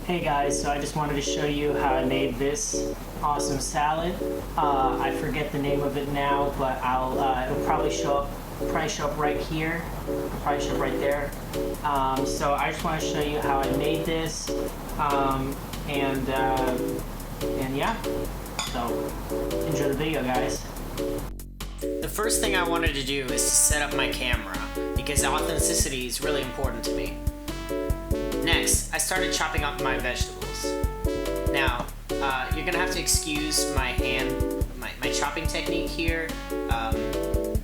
Hey guys, so I just wanted to show you how I made this awesome salad. I forget the name of it now, but it'll probably show up right here. It'll probably show up right there. So I just want to show you how I made this, and yeah. So enjoy the video, guys. The first thing I wanted to do is to set up my camera because authenticity is really important to me. Next, I started chopping up my vegetables. Now, you're gonna have to excuse my chopping technique here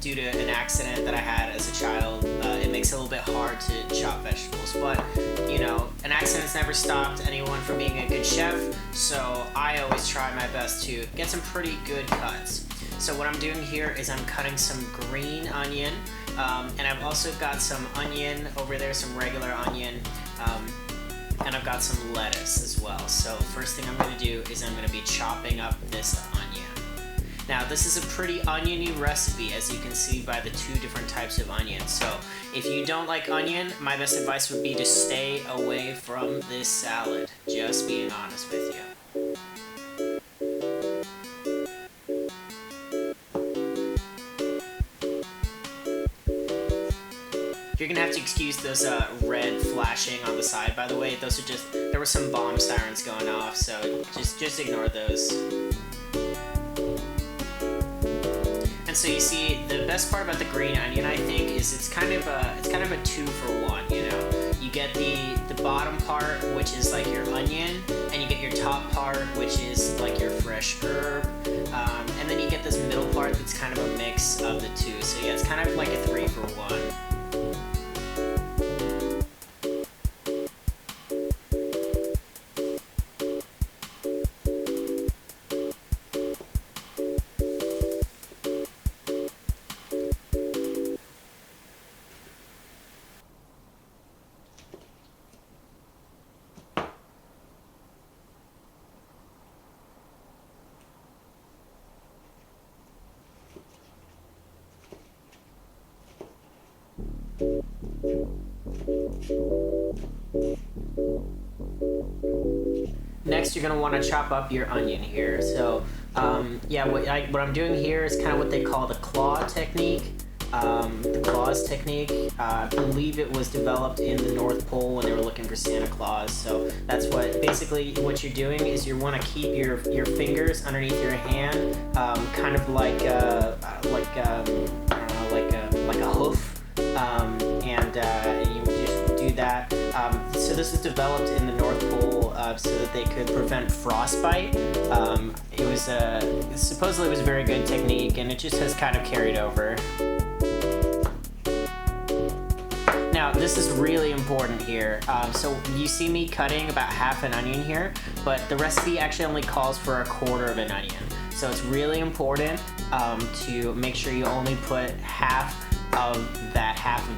due to an accident that I had as a child. It makes it a little bit hard to chop vegetables, but you know, an accident's never stopped anyone from being a good chef, so I always try my best to get some pretty good cuts. So what I'm doing here is I'm cutting some green onion, and I've also got some onion over there, some regular onion, and I've got some lettuce as well. So first thing I'm going to do is I'm going to be chopping up this onion. Now this is a pretty oniony recipe, as you can see by the two different types of onion. So if you don't like onion, my best advice would be to stay away from this salad, just being honest with you. You're gonna have to excuse those red flashing on the side, by the way. Those are just, there were some bomb sirens going off, so just ignore those. And so you see, the best part about the green onion, I think, is it's kind of a 2-for-1, you know? You get the bottom part, which is like your onion, and you get your top part, which is like your fresh herb, and then you get this middle part that's kind of a mix of the two. So yeah, it's kind of like a 3-for-1. Next, you're going to want to chop up your onion here. So, yeah, what I'm doing here is kind of what they call the claw technique. The claws technique. I believe it was developed in the North Pole when they were looking for Santa Claus. So that's basically what you're doing is you want to keep your fingers underneath your hand, kind of like a hoof, and you just do that. So this was developed in the North Pole so that they could prevent frostbite. It was supposedly it was a very good technique, and it just has kind of carried over. Now, this is really important here. So you see me cutting about half an onion here, but the recipe actually only calls for 1/4 of an onion. So it's really important to make sure you only put half of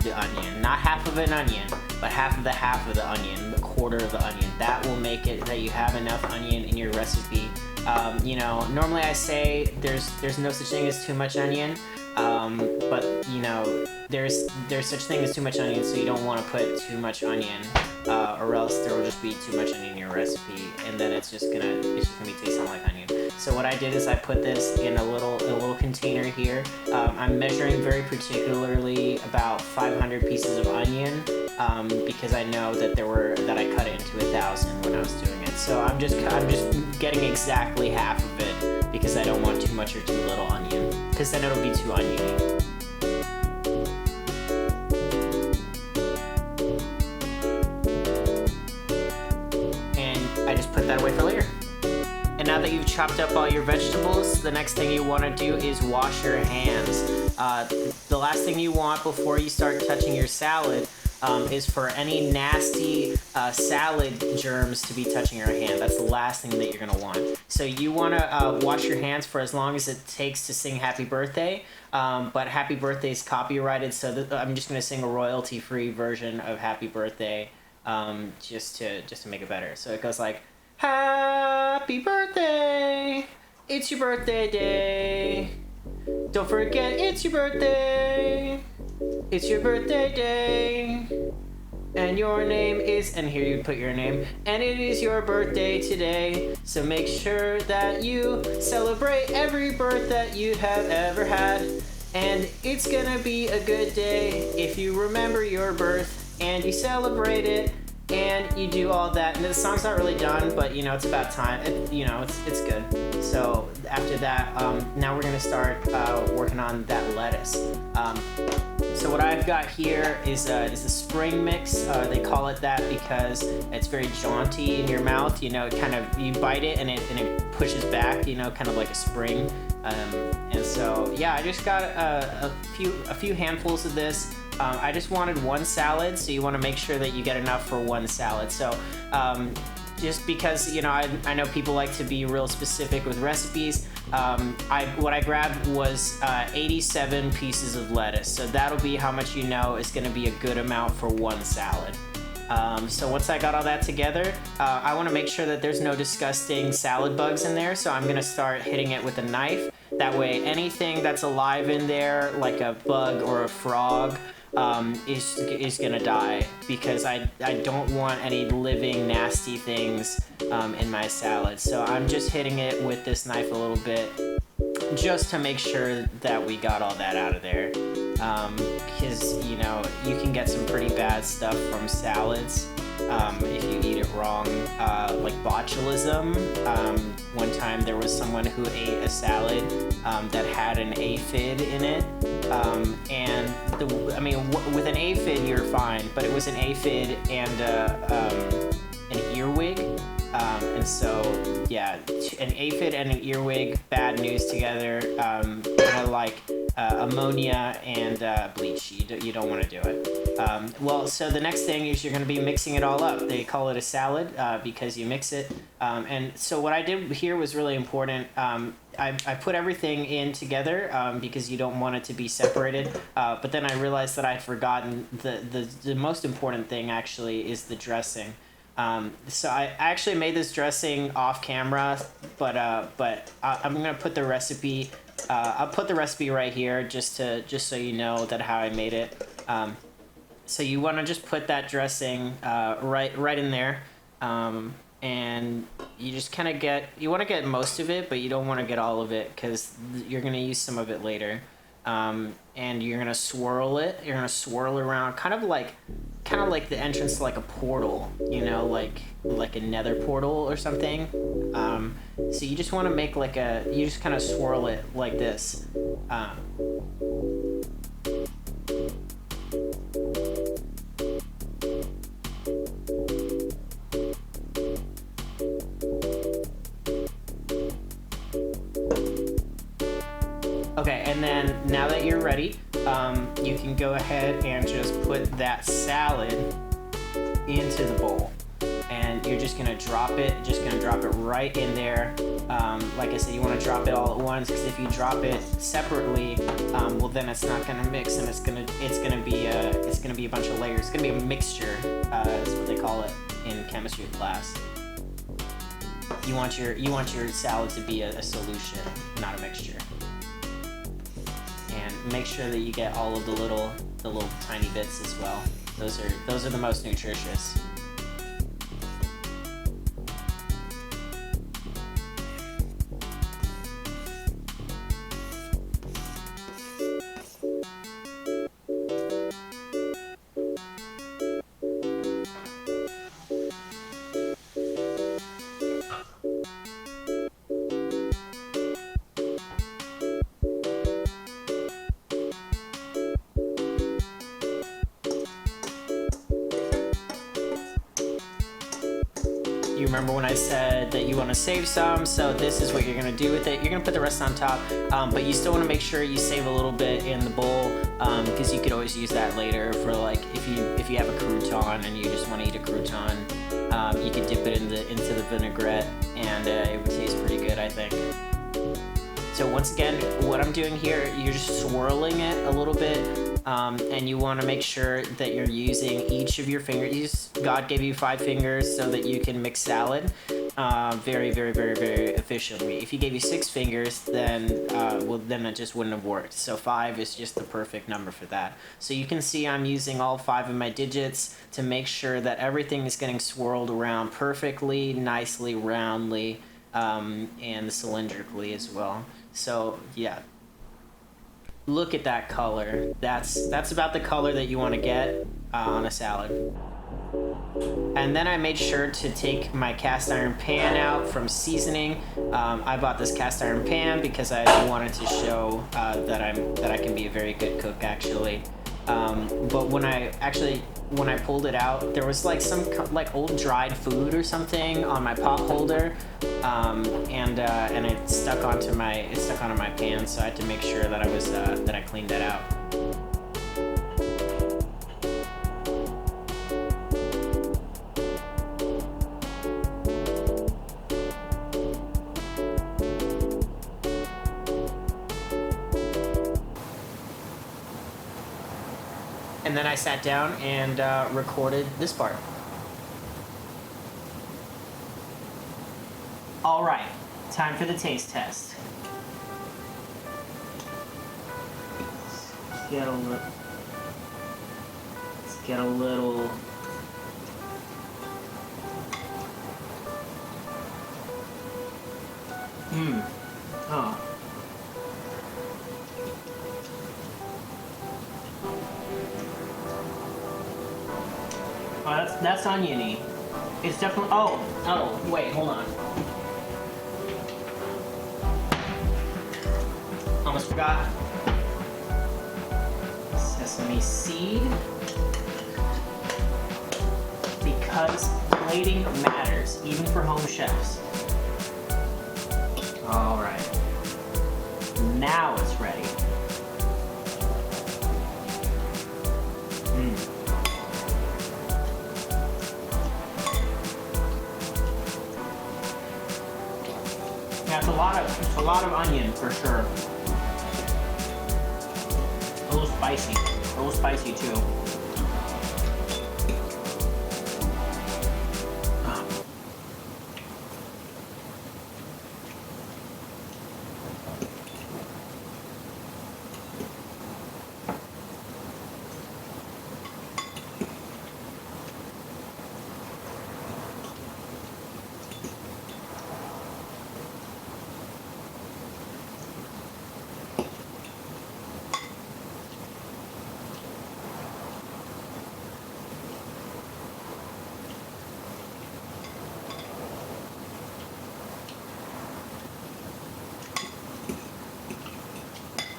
the onion. Not half of an onion, but half of the onion, 1/4 of the onion. That will make it that you have enough onion in your recipe. You know, normally I say there's no such thing as too much onion. But you know, there's such thing as too much onion, so you don't want to put too much onion, or else there will just be too much onion in your recipe, and then it's just gonna be tasting like onion. So what I did is I put this in a little container here. I'm measuring very particularly about 500 pieces of onion, because I know that I cut it into 1,000 when I was doing it. So I'm just getting exactly half of it because I don't want too much or too little onion, because then it'll be too oniony. And I just put that away for later. And now that you've chopped up all your vegetables, the next thing you want to do is wash your hands. The last thing you want before you start touching your salad is for any nasty salad germs to be touching your hand. That's the last thing that you're going to want. So you want to wash your hands for as long as it takes to sing Happy Birthday. But Happy Birthday is copyrighted, so I'm just going to sing a royalty-free version of Happy Birthday just to make it better. So it goes like, Happy birthday! It's your birthday day. Don't forget it's your birthday. It's your birthday day. and your name is, and here you put your name, and it is your birthday today, so make sure that you celebrate every birth that you have ever had, and it's gonna be a good day if you remember your birth and you celebrate it and you do all that. And the song's not really done, but you know, it's about time. It's good. So after that, now we're gonna start working on that lettuce. So what I've got here is the spring mix. They call it that because it's very jaunty in your mouth. You know, you bite it and it pushes back. You know, kind of like a spring. And so yeah, I just got a few handfuls of this. I just wanted one salad, so you want to make sure that you get enough for one salad. So just because, you know, I know people like to be real specific with recipes, what I grabbed was 87 pieces of lettuce. So that'll be how much you know is going to be a good amount for one salad. So once I got all that together, I want to make sure that there's no disgusting salad bugs in there. So I'm going to start hitting it with a knife. That way anything that's alive in there, like a bug or a frog, is gonna die, because I don't want any living nasty things in my salad. So I'm just hitting it with this knife a little bit just to make sure that we got all that out of there, because you know, you can get some pretty bad stuff from salads if you eat it wrong, like botulism. One time there was someone who ate a salad that had an aphid in it, and with an aphid you're fine, but it was an aphid and an earwig, and so yeah, an aphid and an earwig, bad news together. Kind of like ammonia and bleach. You don't want to do it. Well, so the next thing is you're going to be mixing it all up. They call it a salad because you mix it. And so what I did here was really important. I put everything in together because you don't want it to be separated. But then I realized that I'd forgotten the most important thing actually is the dressing. So I actually made this dressing off camera, but I'm gonna put the recipe. I'll put the recipe right here just so you know that how I made it. So you want to just put that dressing right in there, and you just kind of you want to get most of it, but you don't want to get all of it because you're gonna use some of it later. And you're gonna swirl it. You're gonna swirl around, kind of like the entrance to like a portal, you know, like a nether portal or something. So you just want to make you just kind of swirl it like this. Okay, and then now that you're ready, you can go ahead and just put that salad into the bowl. And you're just gonna drop it right in there. Like I said, you wanna drop it all at once, because if you drop it separately, well then it's not gonna mix, and it's gonna be a bunch of layers. It's gonna be a mixture, is what they call it in chemistry class. You want your salad to be a solution, not a mixture. And make sure that you get all of the little tiny bits as well. Those are the most nutritious. You remember when I said that you want to save some, so this is what you're going to do with it. You're going to put the rest on top, but you still want to make sure you save a little bit in the bowl, because you could always use that later for, like, if you have a crouton and you just want to eat a crouton, you could dip it into the vinaigrette, and it would taste pretty good, I think. So once again, what I'm doing here, you're just swirling it a little bit, and you want to make sure that you're using each of your fingers. God gave you 5 fingers so that you can mix salad. very, very, very, very efficiently. If he gave you 6 fingers, then then it just wouldn't have worked. So 5 is just the perfect number for that. So you can see I'm using all 5 of my digits to make sure that everything is getting swirled around perfectly, nicely, roundly, and cylindrically as well. So yeah, look at that color. That's about the color that you want to get on a salad. And then I made sure to take my cast iron pan out from seasoning. I bought this cast iron pan because I wanted to show that I can be a very good cook actually. But when I pulled it out, there was like some like old dried food or something on my pot holder, and it stuck onto my pan. So I had to make sure that I cleaned that out. And then I sat down and recorded this part. All right, time for the taste test. Let's get a little. Oh. Oh, that's oniony. It's definitely. Oh, wait, hold on. Almost forgot. Sesame seed. Because plating matters, even for home chefs. All right. Now it's ready. Yeah, it's a lot of onion for sure. A little spicy too.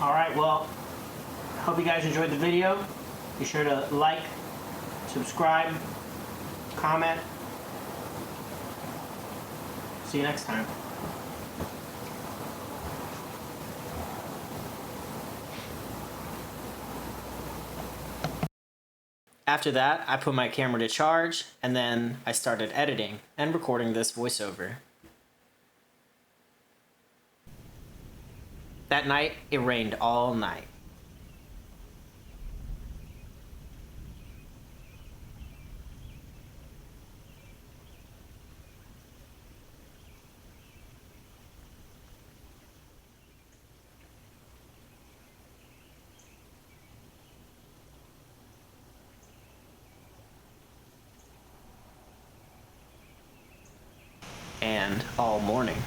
Alright, well, hope you guys enjoyed the video. Be sure to like, subscribe, comment. See you next time. After that, I put my camera to charge, and then I started editing and recording this voiceover. That night, it rained all night. And all morning.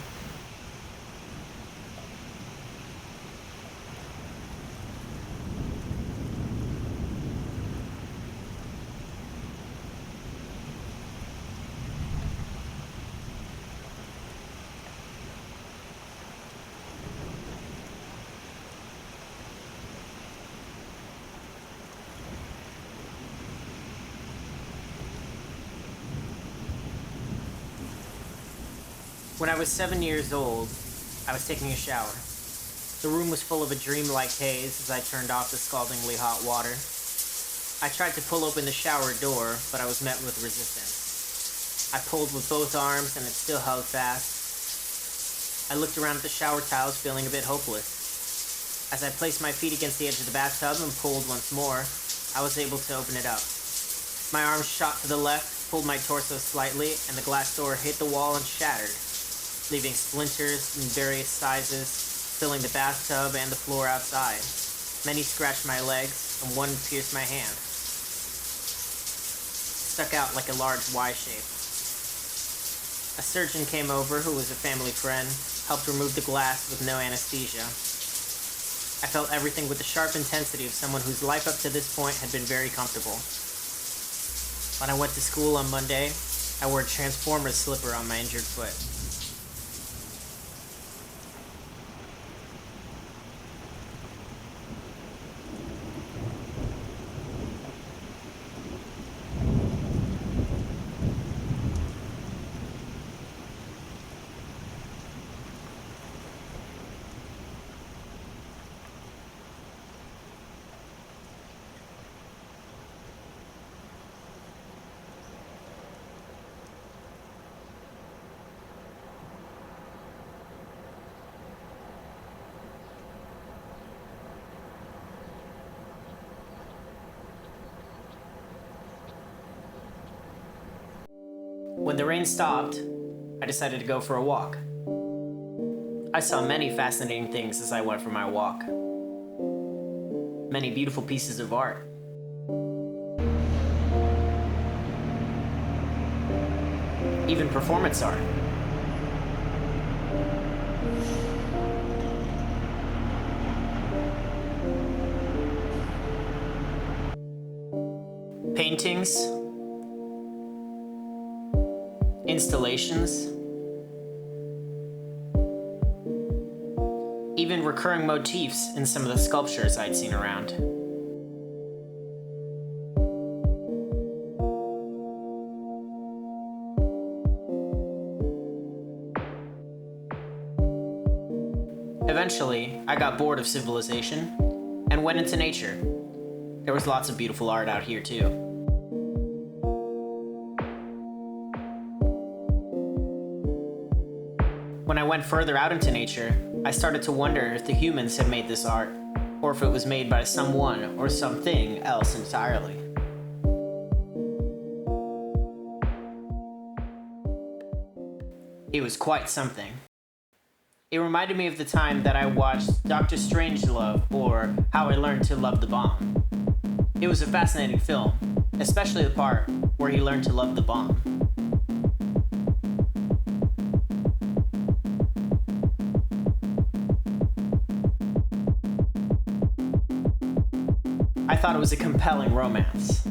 When I was 7 years old, I was taking a shower. The room was full of a dreamlike haze as I turned off the scaldingly hot water. I tried to pull open the shower door, but I was met with resistance. I pulled with both arms and it still held fast. I looked around at the shower tiles feeling a bit hopeless. As I placed my feet against the edge of the bathtub and pulled once more, I was able to open it up. My arms shot to the left, pulled my torso slightly, and the glass door hit the wall and shattered, leaving splinters in various sizes, filling the bathtub and the floor outside. Many scratched my legs, and one pierced my hand. It stuck out like a large Y shape. A surgeon came over, who was a family friend, helped remove the glass with no anesthesia. I felt everything with the sharp intensity of someone whose life up to this point had been very comfortable. When I went to school on Monday, I wore a Transformers slipper on my injured foot. When the rain stopped, I decided to go for a walk. I saw many fascinating things as I went for my walk. Many beautiful pieces of art. Even performance art. Paintings. Installations, even recurring motifs in some of the sculptures I'd seen around. Eventually, I got bored of civilization and went into nature. There was lots of beautiful art out here too. When I went further out into nature, I started to wonder if the humans had made this art, or if it was made by someone or something else entirely. It was quite something. It reminded me of the time that I watched Dr. Strangelove, or How I Learned to Love the Bomb. It was a fascinating film, especially the part where he learned to love the bomb. I thought it was a compelling romance.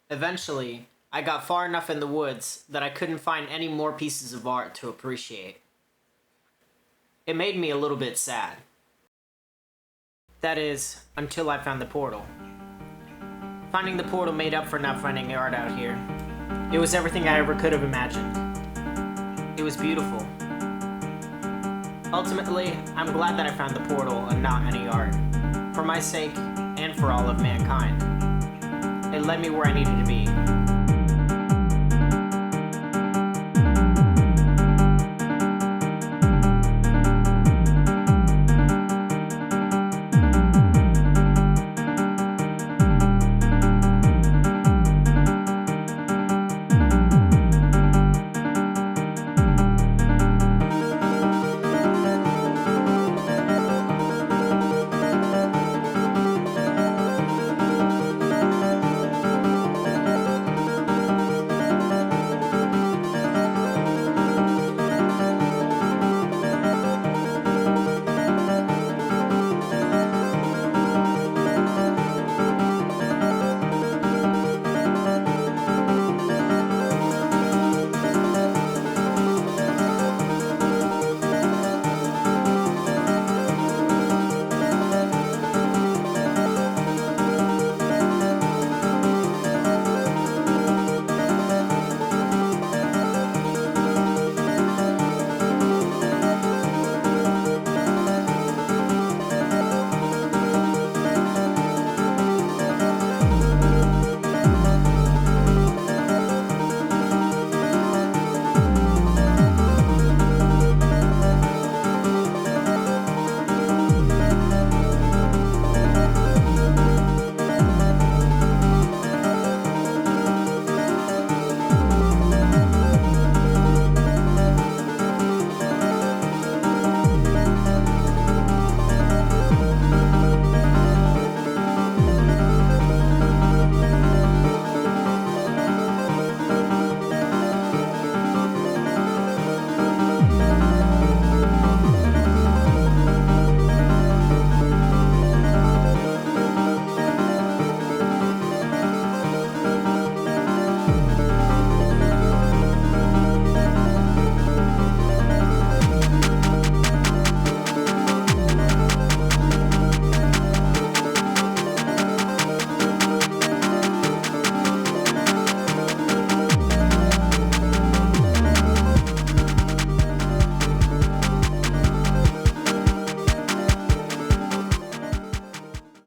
Eventually, I got far enough in the woods that I couldn't find any more pieces of art to appreciate. It made me a little bit sad. That is, until I found the portal. Finding the portal made up for not finding the art out here. It was everything I ever could have imagined. It was beautiful. Ultimately, I'm glad that I found the portal and not any art. For my sake, and for all of mankind. It led me where I needed to be.